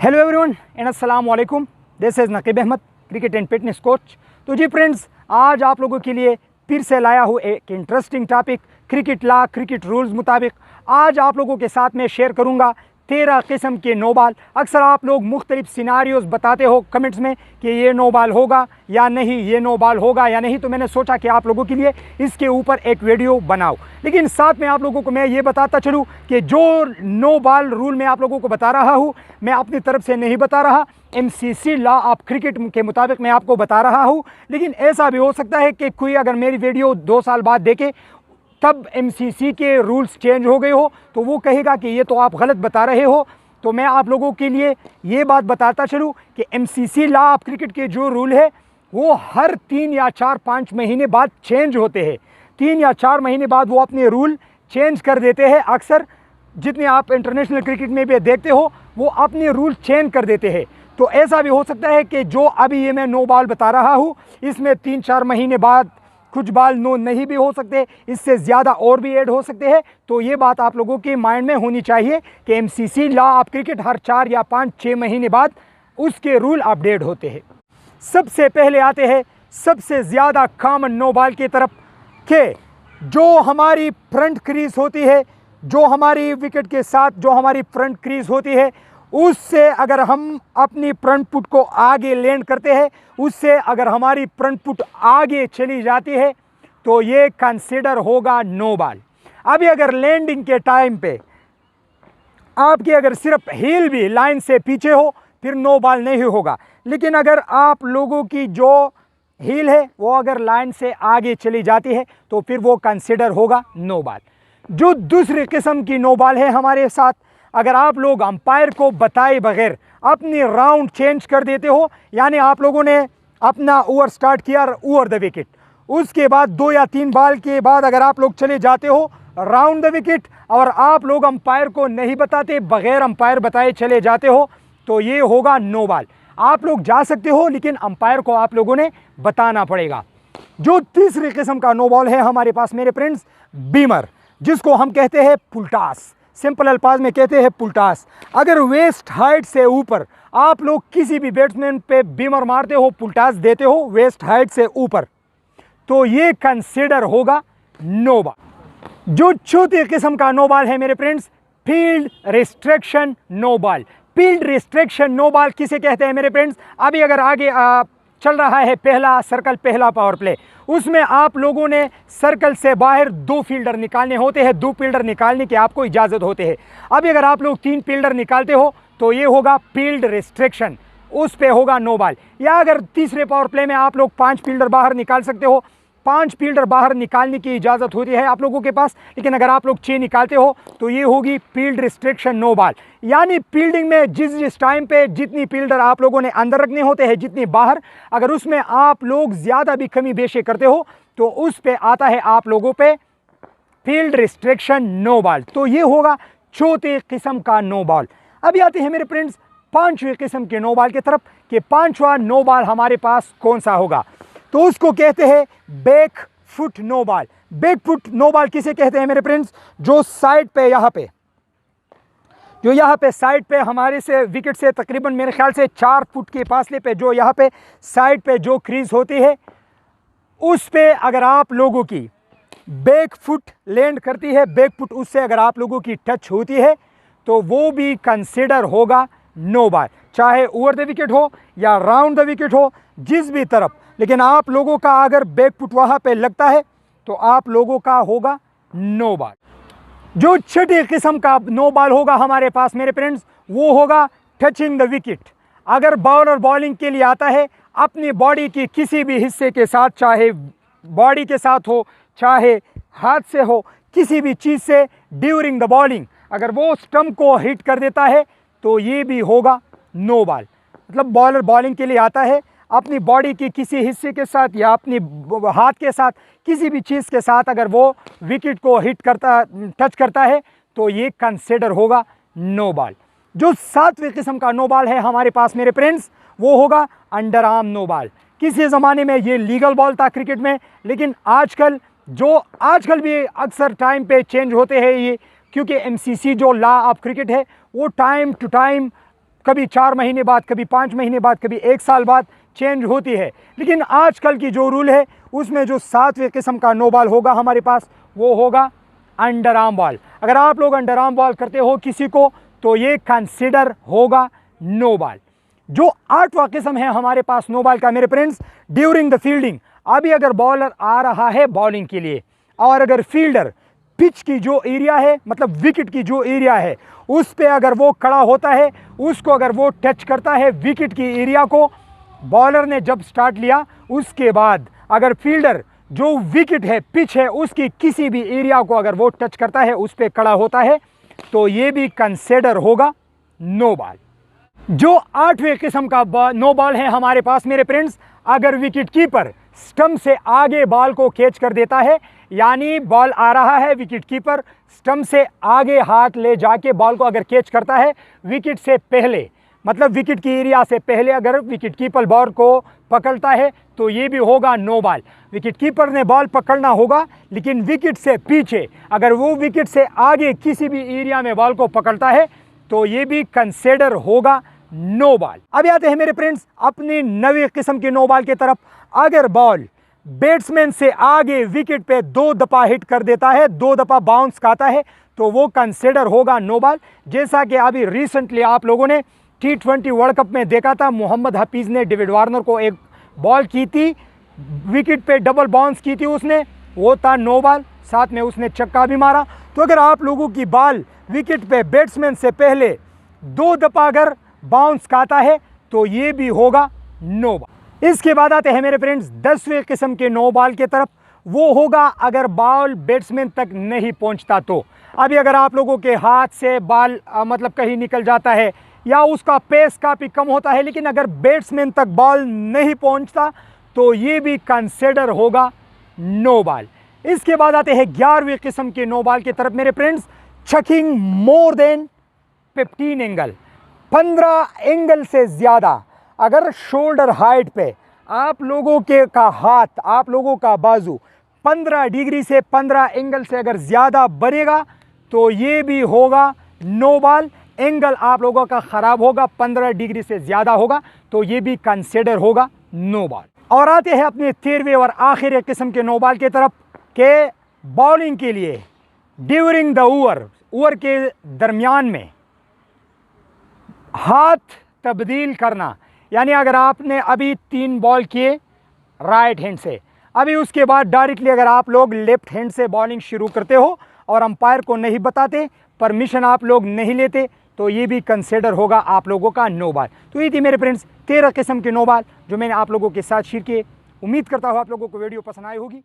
Hello everyone and अस्सलाम वालेकुम। This is Naqeeb Ahmed, cricket and fitness coach. तो जी फ्रेंड्स, आज आप लोगों के लिए फिर से लाया हूँ एक interesting topic, cricket law, cricket rules मुताबिक। आज आप लोगों के साथ में शेयर करूँगा 13 किस्म के नो बॉल। अक्सर आप लोग मुख्तलिफ सिनारियोज बताते हो कमेंट्स में कि ये नो बॉल होगा या नहीं, ये नो बॉल होगा या नहीं। तो मैंने सोचा कि आप लोगों के लिए इसके ऊपर एक वीडियो बनाऊं, लेकिन साथ में आप लोगों को मैं ये बताता चलूं कि जो नो बॉल रूल मैं आप लोगों को बता रहा हूं, मैं अपनी तरफ से नहीं बता रहा, MCC लॉ ऑफ क्रिकेट के मुताबिक मैं आपको बता रहा हूँ। लेकिन ऐसा भी हो सकता है कि कोई अगर मेरी वीडियो 2 साल बाद देखे, तब MCC के रूल्स चेंज हो गए हो, तो वो कहेगा कि ये तो आप गलत बता रहे हो। तो मैं आप लोगों के लिए ये बात बताता चलूँ कि MCC लॉ ऑफ क्रिकेट के जो रूल है वो हर 3 या 4-5 महीने बाद चेंज होते हैं। 3 या 4 महीने बाद वो अपने रूल चेंज कर देते हैं। अक्सर जितने आप इंटरनेशनल क्रिकेट में भी देखते हो, वो अपने रूल चेंज कर देते हैं। तो ऐसा भी हो सकता है कि जो अभी ये मैं नो बॉल बता रहा हूँ, इसमें 3-4 महीने बाद कुछ बॉल नो नहीं भी हो सकते, इससे ज़्यादा और भी ऐड हो सकते हैं। तो ये बात आप लोगों के माइंड में होनी चाहिए कि MCC लॉ ऑफ क्रिकेट हर 4 या 5-6 महीने बाद उसके रूल अपडेट होते हैं। सबसे पहले आते हैं सबसे ज़्यादा कॉमन नो बॉल की तरफ, कि जो हमारी फ्रंट क्रीज होती है, जो हमारी विकेट के साथ जो हमारी फ्रंट क्रीज होती है, उससे अगर हम अपनी फ्रंट फुट को आगे लैंड करते हैं, उससे अगर हमारी फ्रंट फुट आगे चली जाती है, तो ये कंसिडर होगा नो बॉल। अभी अगर लैंडिंग के टाइम पे आपकी अगर सिर्फ हील भी लाइन से पीछे हो, फिर नो बॉल नहीं होगा। लेकिन अगर आप लोगों की जो हील है वो अगर लाइन से आगे चली जाती है, तो फिर वो कंसिडर होगा नो बॉल। जो दूसरी किस्म की नो बॉल है हमारे साथ, अगर आप लोग अंपायर को बताए बगैर अपनी राउंड चेंज कर देते हो, यानी आप लोगों ने अपना ओवर स्टार्ट किया ओवर द विकेट, उसके बाद 2 या 3 बॉल के बाद अगर आप लोग चले जाते हो राउंड द विकेट, और आप लोग अंपायर को नहीं बताते, बगैर अंपायर बताए चले जाते हो, तो ये होगा नो बॉल। आप लोग जा सकते हो, लेकिन अंपायर को आप लोगों ने बताना पड़ेगा। जो तीसरी किस्म का नो बॉल है हमारे पास मेरे फ्रेंड्स, बीमर, जिसको हम कहते हैं पुलटास, सिंपल अल्फाज में कहते हैं पुलटास। अगर वेस्ट हाइट से ऊपर आप लोग किसी भी बैट्समैन पे बीमर मारते हो, पुलटास देते हो वेस्ट हाइट से ऊपर, तो ये कंसिडर होगा नो बॉल। जो चौथी किस्म का नो बॉल है मेरे friends, field restriction no ball. Field restriction no ball किसे कहते हैं मेरे फ्रेंड्स? अभी अगर आगे चल रहा है पहला सर्कल, पहला पावर प्ले, उसमें आप लोगों ने सर्कल से बाहर 2 फील्डर निकालने होते हैं, 2 फील्डर निकालने की आपको इजाज़त होती है। अभी अगर आप लोग 3 फील्डर निकालते हो, तो ये होगा फील्ड रिस्ट्रिक्शन, उस पे होगा नो बॉल। या अगर तीसरे पावर प्ले में आप लोग 5 फील्डर बाहर निकाल सकते हो, 5 फील्डर बाहर निकालने की इजाज़त होती है आप लोगों के पास, लेकिन अगर आप लोग 6 निकालते हो, तो ये होगी फील्ड रिस्ट्रिक्शन नो बॉल। यानी फील्डिंग में जिस टाइम पे जितनी फील्डर आप लोगों ने अंदर रखने होते हैं, जितनी बाहर, अगर उसमें आप लोग ज़्यादा भी कमी बेशी करते हो, तो उस पे आता है आप लोगों पे फील्ड रिस्ट्रिक्शन नो बॉल। तो ये होगा चौथे किस्म का नो बॉल। अभी आते हैं मेरे फ्रेंड्स 5वीं किस्म के नो बॉल की तरफ, कि 5वां नो बॉल हमारे पास कौन सा होगा? तो उसको कहते हैं back foot no ball. Back foot no ball किसे कहते हैं मेरे फ्रेंड्स? जो साइड पे यहाँ पे साइड पे हमारे से विकेट से तकरीबन मेरे ख्याल से 4 फुट के फासले पे जो यहाँ पे साइड पे जो क्रीज होती है, उस पे अगर आप लोगों की बैक फुट लैंड करती है, बैक फुट उससे अगर आप लोगों की टच होती है, तो वो भी कंसिडर होगा नो बॉल। चाहे ओवर द विकेट हो या राउंड द विकेट हो, जिस भी तरफ, लेकिन आप लोगों का अगर बैक फुट वहाँ पे लगता है, तो आप लोगों का होगा नो बॉल। जो छठी किस्म का नो बॉल होगा हमारे पास मेरे फ्रेंड्स, वो होगा टचिंग द विकेट। अगर बॉलर बॉलिंग के लिए आता है, अपनी बॉडी की किसी भी हिस्से के साथ, चाहे बॉडी के साथ हो, चाहे हाथ से हो, किसी भी चीज़ से ड्यूरिंग द बॉलिंग अगर वो स्टंप को हिट कर देता है, तो ये भी होगा नो बॉल। मतलब बॉलर बॉलिंग के लिए आता है, अपनी बॉडी की किसी हिस्से के साथ या अपनी हाथ के साथ, किसी भी चीज़ के साथ अगर वो विकेट को टच करता है, तो ये कंसिडर होगा नो बॉल। जो 7वीं किस्म का नो बॉल है हमारे पास मेरे फ्रेंड्स, वो होगा अंडर आर्म नो बॉल। किसी ज़माने में ये लीगल बॉल था क्रिकेट में, लेकिन आजकल भी अक्सर टाइम पे चेंज होते हैं ये, क्योंकि MCC जो लॉ ऑफ क्रिकेट है वो टाइम टू टाइम कभी 4 महीने बाद, कभी 5 महीने बाद, कभी 1 साल बाद चेंज होती है। लेकिन आजकल की जो रूल है उसमें जो 7वें किस्म का नो बॉल होगा हमारे पास वो होगा अंडर आर्म बॉल। अगर आप लोग अंडर आर्म बॉल करते हो किसी को तो ये कंसिडर होगा नो बॉल। जो 8वां किस्म है हमारे पास नो बॉल का मेरे फ्रेंड्स, ड्यूरिंग द फील्डिंग। अभी अगर बॉलर आ रहा है बॉलिंग के लिए और अगर फील्डर पिच की जो एरिया है, मतलब विकेट की जो एरिया है उस पे अगर वो खड़ा होता है, उसको अगर वो टच करता है विकेट की एरिया को, बॉलर ने जब स्टार्ट लिया उसके बाद अगर फील्डर जो विकेट है, पिच है, उसकी किसी भी एरिया को अगर वो टच करता है, उस पे खड़ा होता है, तो ये भी कंसिडर होगा नो बॉल। जो 8वें किस्म का नो बॉल है हमारे पास मेरे फ्रेंड्स, अगर विकेट कीपर स्टंप से आगे बॉल को कैच कर देता है, यानी बॉल आ रहा है, विकेट कीपर स्टंप से आगे हाथ ले जाके बॉल को अगर कैच करता है विकेट से पहले, मतलब विकेट की एरिया से पहले अगर विकेट कीपर बॉल को पकड़ता है तो ये भी होगा नो बॉल। विकेट कीपर ने बॉल पकड़ना होगा लेकिन विकेट से पीछे अगर वो विकेट से आगे किसी भी एरिया में बॉल को पकड़ता है तो ये भी कंसिडर होगा नो बॉल। अभी आते हैं मेरे फ्रेंड्स अपनी 9वीं किस्म की नो बॉल की तरफ। अगर बॉल बैट्समैन से आगे विकेट पे 2 दफा हिट कर देता है, 2 दफा बाउंस खाता है, तो वो कंसिडर होगा नो बॉल। जैसा कि अभी रिसेंटली आप लोगों ने T20 वर्ल्ड कप में देखा था, मोहम्मद हफीज ने डेविड वार्नर को एक बॉल की थी, विकेट पे डबल बाउंस की थी उसने, वो था नो बॉल, साथ में उसने छक्का भी मारा। तो अगर आप लोगों की बॉल विकेट पे बैट्समैन से पहले 2 दफा अगर बाउंस खाता है तो ये भी होगा नो बॉल। इसके बाद आते हैं मेरे फ्रेंड्स 10वें किस्म के नो बॉल की तरफ। वो होगा अगर बॉल बैट्समैन तक नहीं पहुंचता तो। अभी अगर आप लोगों के हाथ से बॉल मतलब कहीं निकल जाता है या उसका पेस काफ़ी कम होता है, लेकिन अगर बैट्समैन तक बॉल नहीं पहुंचता तो ये भी कंसिडर होगा नो बॉल। इसके बाद आते हैं 11वीं किस्म के नो बॉल की तरफ मेरे friends, chucking more than 15 angle. 15 angle से ज़्यादा अगर शोल्डर हाइट पे आप लोगों के का हाथ, आप लोगों का बाजू 15 डिग्री से 15 एंगल से अगर ज़्यादा बनेगा तो ये भी होगा नो बॉल। एंगल आप लोगों का ख़राब होगा, 15 डिग्री से ज़्यादा होगा तो ये भी कंसिडर होगा नो बॉल। और आते हैं अपने 13वें और आखिरी किस्म के नो बॉल की तरफ के बॉलिंग के लिए ड्यूरिंग द ओवर के दरमियान में हाथ तब्दील करना। यानी अगर आपने अभी 3 बॉल किए राइट हैंड से, अभी उसके बाद डायरेक्टली अगर आप लोग लेफ्ट हैंड से बॉलिंग शुरू करते हो और अंपायर को नहीं बताते, परमिशन आप लोग नहीं लेते, तो ये भी कंसिडर होगा आप लोगों का नो बॉल। तो ये थी मेरे फ्रेंड्स 13 किस्म के नो बॉल जो मैंने आप लोगों के साथ शेयर किए। उम्मीद करता हूँ आप लोगों को वीडियो पसंद आई होगी।